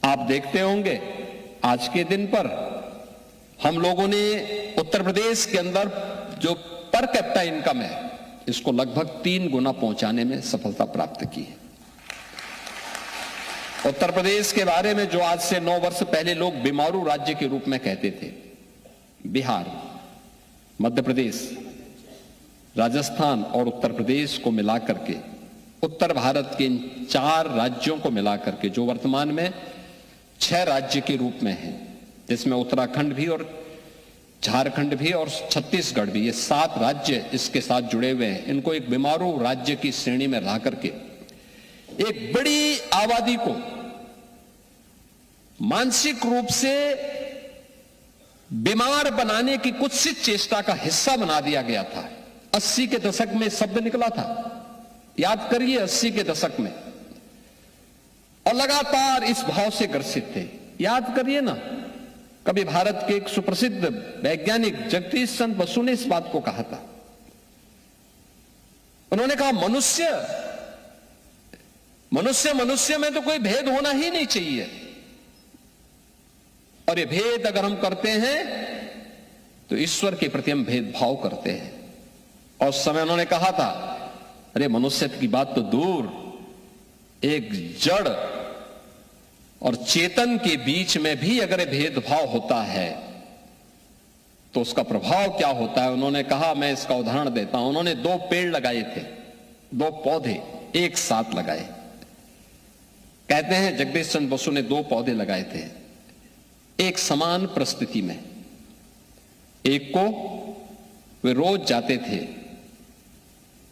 आप देखते होंगे आज के दिन पर हम लोगों ने उत्तर प्रदेश के अंदर जो पर कैपिटा इनकम है इसको लगभग 3 गुना पहुंचाने में सफलता प्राप्त की है। उत्तर प्रदेश के बारे में जो आज से 9 वर्ष पहले लोग बीमारू राज्य के रूप में कहते थे, बिहार, मध्य प्रदेश, राजस्थान और उत्तर प्रदेश को मिलाकर के, उत्तर भारत के इन 4 राज्यों को मिलाकर के जो वर्तमान में 6 राज्य के रूप में हैं, जिसमें उत्तराखंड भी और झारखंड भी और छत्तीसगढ़ भी, ये 7 राज्य इसके साथ जुड़े हुए हैं। इनको एक बीमारू राज्य की श्रेणी में ला करके एक बड़ी आबादी को मानसिक रूप से बीमार बनाने की कुत्सित चेष्टा का हिस्सा बना दिया गया था। 80 के दशक में शब्द निकला था, याद करिए 80 के दशक में, और लगातार इस भाव से ग्रसित थे। याद करिए ना, कभी भारत के एक सुप्रसिद्ध वैज्ञानिक जगदीश चंद्र बसु ने इस बात को कहा था। उन्होंने कहा मनुष्य में तो कोई भेद होना ही नहीं चाहिए, और ये भेद अगर हम करते हैं तो ईश्वर के प्रति हम भेदभाव करते हैं। और उस समय उन्होंने कहा था, अरे मनुष्य की बात तो दूर, एक जड़ और चेतन के बीच में भी अगर भेदभाव होता है तो उसका प्रभाव क्या होता है। उन्होंने कहा, मैं इसका उदाहरण देता हूं। उन्होंने 2 पेड़ लगाए थे, 2 पौधे एक साथ लगाए। कहते हैं जगदीश चंद्र बसु ने 2 पौधे लगाए थे एक समान परिस्थिति में। एक को वे रोज जाते थे,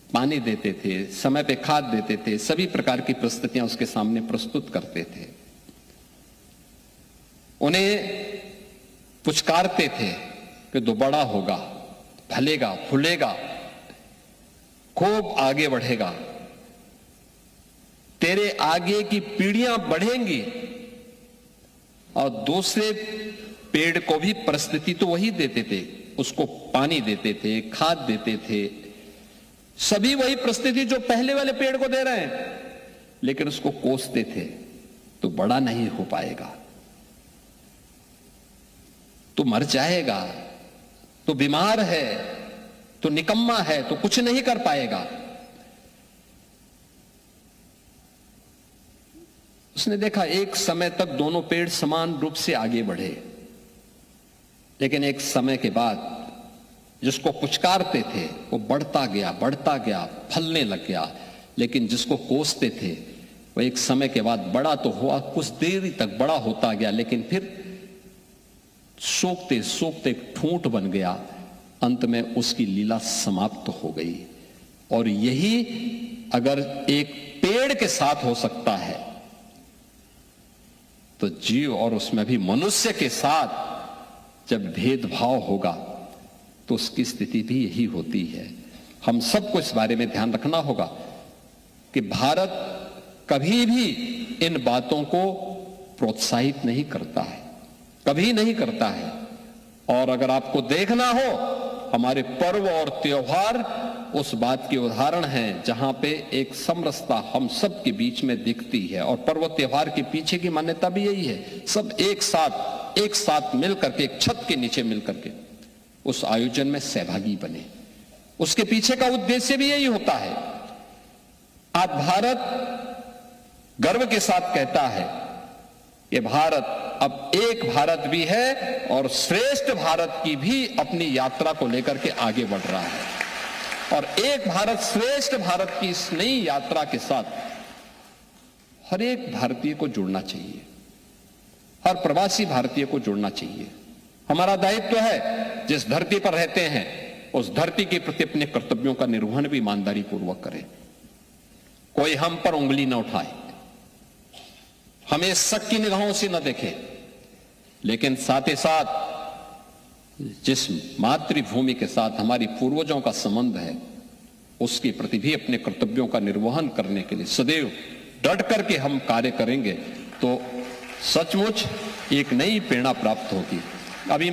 पानी देते थे, समय पे खाद देते थे, सभी प्रकार की परिस्थितियां उसके सामने प्रस्तुत करते थे, उन्हें पुचकारते थे कि तू बड़ा होगा, फलेगा, फूलेगा, खूब आगे बढ़ेगा, तेरे आगे की पीढ़ियां बढ़ेंगी। और दूसरे पेड़ को भी परिस्थिति तो वही देते थे, उसको पानी देते थे, खाद देते थे, सभी वही परिस्थिति जो पहले वाले पेड़ को दे रहे हैं, लेकिन उसको कोसते थे, तो बड़ा नहीं हो पाएगा, तो मर जाएगा, तो बीमार है, तो निकम्मा है, तो कुछ नहीं कर पाएगा। उसने देखा एक समय तक दोनों पेड़ समान रूप से आगे बढ़े, लेकिन एक समय के बाद जिसको पुचकारते थे वो बढ़ता गया, फलने लग गया, लेकिन जिसको कोसते थे वो एक समय के बाद बड़ा तो हुआ, कुछ देर तक बड़ा होता गया, लेकिन फिर सोखते सोखते एक ठूंठ बन गया, अंत में उसकी लीला समाप्त हो गई। और यही अगर एक पेड़ के साथ हो सकता है तो जीव और उसमें भी मनुष्य के साथ जब भेदभाव होगा तो उसकी स्थिति भी यही होती है। हम सबको इस बारे में ध्यान रखना होगा कि भारत कभी भी इन बातों को प्रोत्साहित नहीं करता है, कभी नहीं करता है। और अगर आपको देखना हो, हमारे पर्व और त्योहार उस बात के उदाहरण हैं जहां पे एक समरसता हम सब के बीच में दिखती है। और पर्व त्योहार के पीछे की मान्यता भी यही है, सब एक साथ मिल करके, एक छत के नीचे मिल करके उस आयोजन में सहभागी बने। उसके पीछे का उद्देश्य भी यही होता है। आज भारत गर्व के साथ कहता है कि भारत अब एक भारत भी है और श्रेष्ठ भारत की भी अपनी यात्रा को लेकर के आगे बढ़ रहा है। और एक भारत श्रेष्ठ भारत की इस नई यात्रा के साथ हर एक भारतीय को जुड़ना चाहिए, हर प्रवासी भारतीय को जुड़ना चाहिए। हमारा दायित्व है, जिस धरती पर रहते हैं उस धरती के प्रति अपने कर्तव्यों का निर्वहन भी ईमानदारी पूर्वक करें। कोई हम पर उंगली न उठाए, हमें शक की निगाहों से न देखे, लेकिन साथ ही साथ जिस मातृभूमि के साथ हमारी पूर्वजों का संबंध है उसके प्रति भी अपने कर्तव्यों का निर्वहन करने के लिए सदैव डट करके हम कार्य करेंगे तो सचमुच एक नई प्रेरणा प्राप्त होगी।